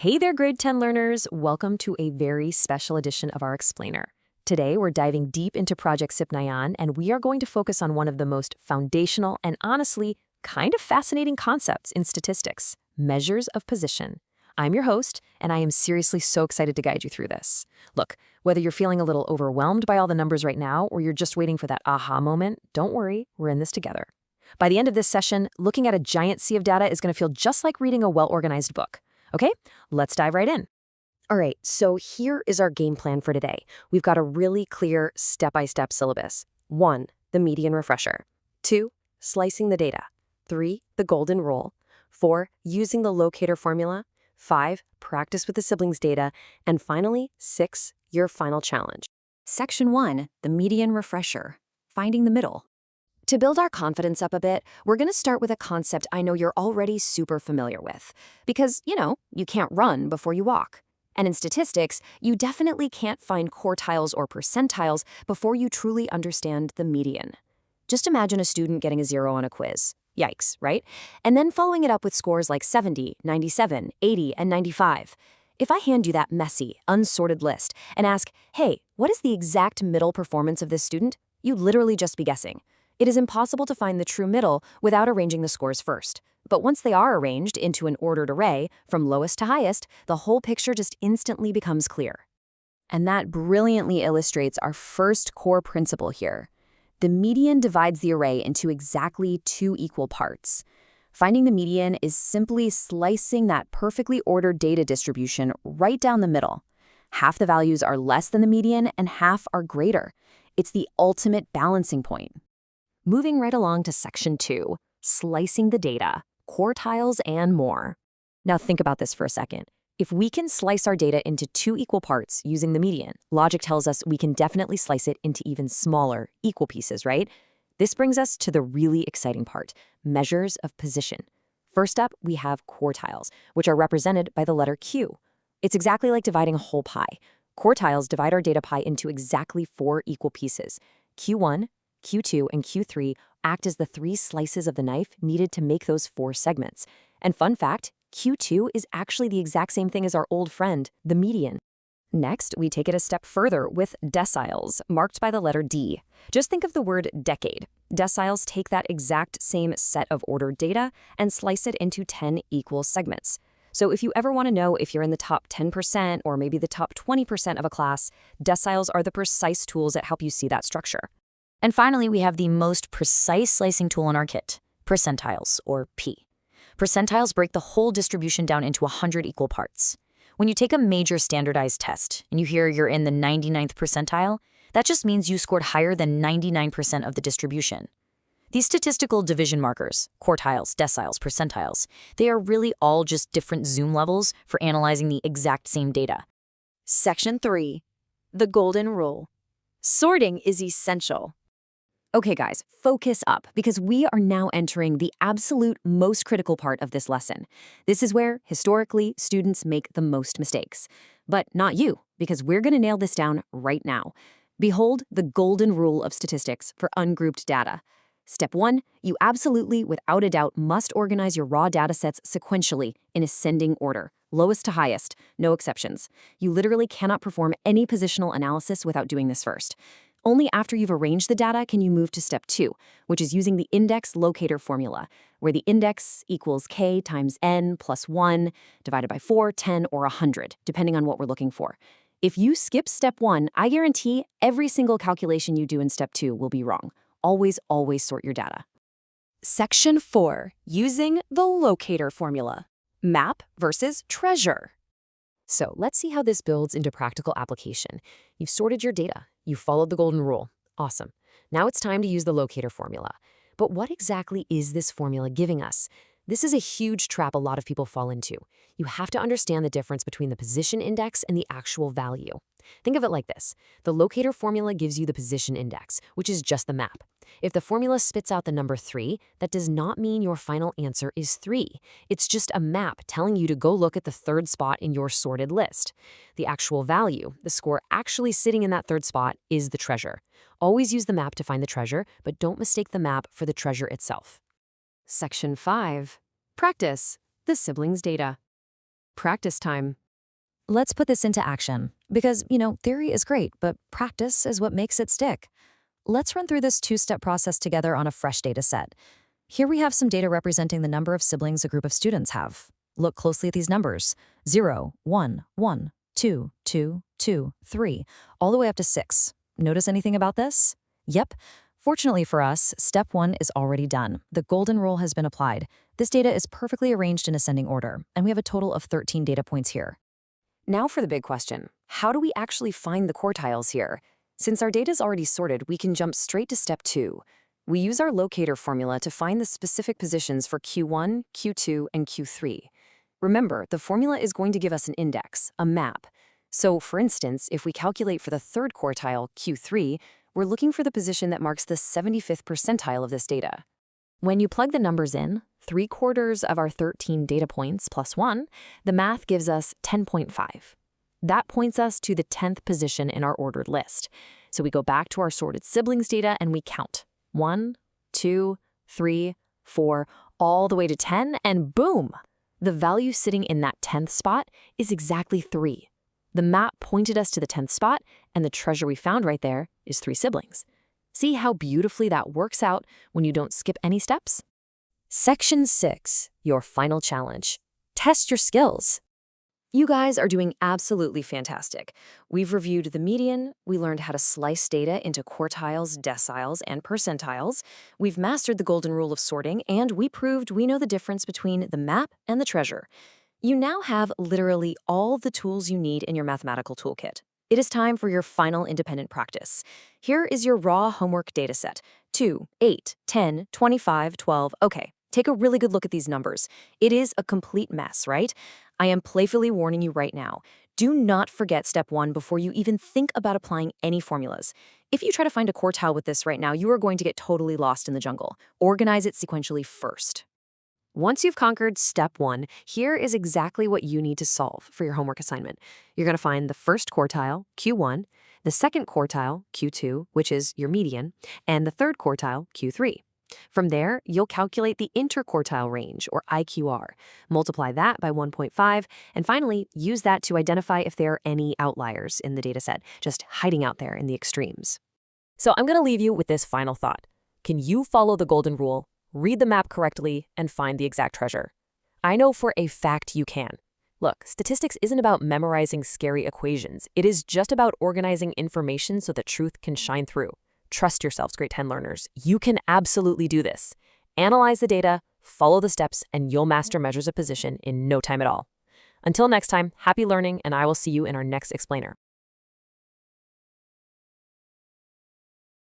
Hey there, grade 10 learners. Welcome to a very special edition of our Explainer. Today, we're diving deep into Project SIP-9, and we are going to focus on one of the most foundational and honestly kind of fascinating concepts in statistics, measures of position. I'm your host, and I am seriously so excited to guide you through this. Look, whether you're feeling a little overwhelmed by all the numbers right now, or you're just waiting for that aha moment, don't worry, we're in this together. By the end of this session, looking at a giant sea of data is going to feel just like reading a well-organized book. Okay, let's dive right in. All right, so here is our game plan for today. We've got a really clear step-by-step syllabus. 1, the median refresher. 2, slicing the data. 3, the golden rule. 4, using the locator formula. 5, practice with the siblings data. And finally, 6, your final challenge. Section 1, the median refresher, finding the middle. To build our confidence up a bit, we're going to start with a concept I know you're already super familiar with. Because, you can't run before you walk. And in statistics, you definitely can't find quartiles or percentiles before you truly understand the median. Just imagine a student getting a 0 on a quiz. Yikes, right? And then following it up with scores like 70, 97, 80, and 95. If I hand you that messy, unsorted list and ask, hey, what is the exact middle performance of this student? You'd literally just be guessing. It is impossible to find the true middle without arranging the scores first. But once they are arranged into an ordered array, from lowest to highest, the whole picture just instantly becomes clear. And that brilliantly illustrates our first core principle here. The median divides the array into exactly 2 equal parts. Finding the median is simply slicing that perfectly ordered data distribution right down the middle. Half the values are less than the median and half are greater. It's the ultimate balancing point. Moving right along to Section 2, slicing the data, quartiles, and more. Now think about this for a second. If we can slice our data into 2 equal parts using the median, logic tells us we can definitely slice it into even smaller, equal pieces, right? This brings us to the really exciting part, measures of position. First up, we have quartiles, which are represented by the letter Q. It's exactly like dividing a whole pie. Quartiles divide our data pie into exactly 4 equal pieces. Q1, Q2, and Q3 act as the 3 slices of the knife needed to make those 4 segments. And fun fact, Q2 is actually the exact same thing as our old friend, the median. Next, we take it a step further with deciles, marked by the letter D. Just think of the word decade. Deciles take that exact same set of ordered data and slice it into 10 equal segments. So if you ever want to know if you're in the top 10% or maybe the top 20% of a class, deciles are the precise tools that help you see that structure. And finally, we have the most precise slicing tool in our kit, percentiles, or P. Percentiles break the whole distribution down into 100 equal parts. When you take a major standardized test and you hear you're in the 99th percentile, that just means you scored higher than 99% of the distribution. These statistical division markers, quartiles, deciles, percentiles, they are really all just different zoom levels for analyzing the exact same data. Section 3, the golden rule. Sorting is essential. Okay, guys, focus up, because we are now entering the absolute most critical part of this lesson. This is where, historically, students make the most mistakes. But not you, because we're going to nail this down right now. Behold the golden rule of statistics for ungrouped data. Step 1, you absolutely, without a doubt, must organize your raw datasets sequentially in ascending order, lowest to highest, no exceptions. You literally cannot perform any positional analysis without doing this first. Only after you've arranged the data can you move to step 2, which is using the index locator formula, where the index equals k times n plus 1 divided by 4, 10, or 100, depending on what we're looking for. If you skip step 1, I guarantee every single calculation you do in step 2 will be wrong. Always, always sort your data. Section 4, using the locator formula. Map versus treasure. So let's see how this builds into practical application. You've sorted your data. You've followed the golden rule. Awesome. Now it's time to use the locator formula. But what exactly is this formula giving us? This is a huge trap a lot of people fall into. You have to understand the difference between the position index and the actual value. Think of it like this. The locator formula gives you the position index, which is just the map. If the formula spits out the number 3, that does not mean your final answer is 3. It's just a map telling you to go look at the 3rd spot in your sorted list. The actual value, the score actually sitting in that 3rd spot, is the treasure. Always use the map to find the treasure, but don't mistake the map for the treasure itself. Section 5. Practice the siblings data. Practice time. Let's put this into action because, theory is great, but practice is what makes it stick. Let's run through this two-step process together on a fresh data set. Here we have some data representing the number of siblings a group of students have. Look closely at these numbers: 0, 1, 1, 2, 2, 2, 3, all the way up to 6. Notice anything about this? Yep. Fortunately for us, step 1 is already done. The golden rule has been applied. This data is perfectly arranged in ascending order, and we have a total of 13 data points here. Now for the big question. How do we actually find the quartiles here? Since our data is already sorted, we can jump straight to step 2. We use our locator formula to find the specific positions for Q1, Q2, and Q3. Remember, the formula is going to give us an index, a map. So, for instance, if we calculate for the third quartile, Q3, we're looking for the position that marks the 75th percentile of this data. When you plug the numbers in, 3/4 of our 13 data points plus 1, the math gives us 10.5. That points us to the 10th position in our ordered list. So we go back to our sorted siblings data and we count. 1, 2, 3, 4, all the way to 10, and boom! The value sitting in that 10th spot is exactly 3. The map pointed us to the 10th spot, and the treasure we found right there is 3 siblings. See how beautifully that works out when you don't skip any steps? Section 6, your final challenge. Test your skills. You guys are doing absolutely fantastic. We've reviewed the median, we learned how to slice data into quartiles, deciles, and percentiles, we've mastered the golden rule of sorting, and we proved we know the difference between the map and the treasure. You now have literally all the tools you need in your mathematical toolkit. It is time for your final independent practice. Here is your raw homework dataset: 2, 8, 10, 25, 12. Okay, take a really good look at these numbers. It is a complete mess, right? I am playfully warning you right now. Do not forget step 1 before you even think about applying any formulas. If you try to find a quartile with this right now, you are going to get totally lost in the jungle. Organize it sequentially first. Once you've conquered step 1, here is exactly what you need to solve for your homework assignment. You're going to find the first quartile, Q1, the second quartile, Q2, which is your median, and the third quartile, Q3. From there, you'll calculate the interquartile range, or IQR, multiply that by 1.5, and finally, use that to identify if there are any outliers in the dataset, just hiding out there in the extremes. So I'm going to leave you with this final thought. Can you follow the golden rule, read the map correctly, and find the exact treasure? I know for a fact you can. Look, statistics isn't about memorizing scary equations. It is just about organizing information so the truth can shine through. Trust yourselves, Grade 10 learners. You can absolutely do this. Analyze the data, follow the steps, and you'll master measures of position in no time at all. Until next time, happy learning, and I will see you in our next explainer.